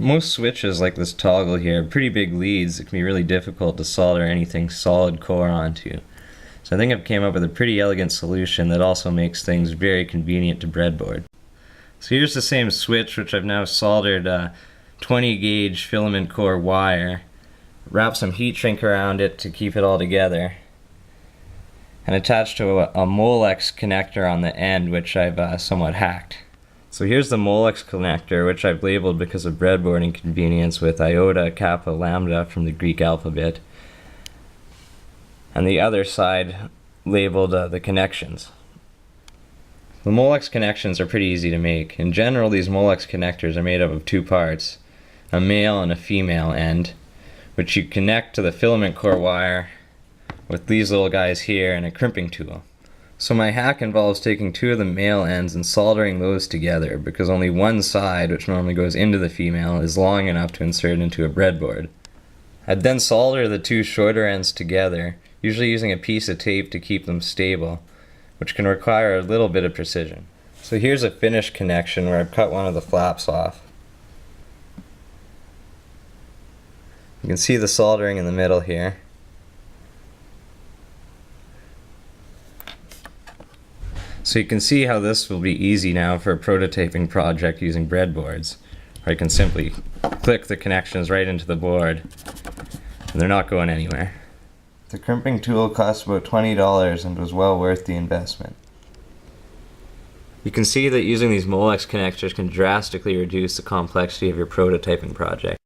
Most switches like this toggle here have pretty big leads. It can be really difficult to solder anything solid core onto. So I think I've came up with a pretty elegant solution that also makes things very convenient to breadboard. So here's the same switch, which I've now soldered a 20 gauge filament core wire, wrapped some heat shrink around it to keep it all together, and attached to a Molex connector on the end, which I've somewhat hacked. So here's the Molex connector, which I've labeled because of breadboarding convenience with iota, kappa, lambda from the Greek alphabet, and the other side labeled the connections. The Molex connections are pretty easy to make. In general, these Molex connectors are made up of two parts, a male and a female end, which you connect to the filament core wire with these little guys here and a crimping tool. So my hack involves taking two of the male ends and soldering those together, because only one side, which normally goes into the female, is long enough to insert into a breadboard. I'd then solder the two shorter ends together, usually using a piece of tape to keep them stable, which can require a little bit of precision. So here's a finished connection where I've cut one of the flaps off. You can see the soldering in the middle here. So you can see how this will be easy now for a prototyping project using breadboards, where I can simply click the connections right into the board and they're not going anywhere. The crimping tool cost about $20 and was well worth the investment. You can see that using these Molex connectors can drastically reduce the complexity of your prototyping project.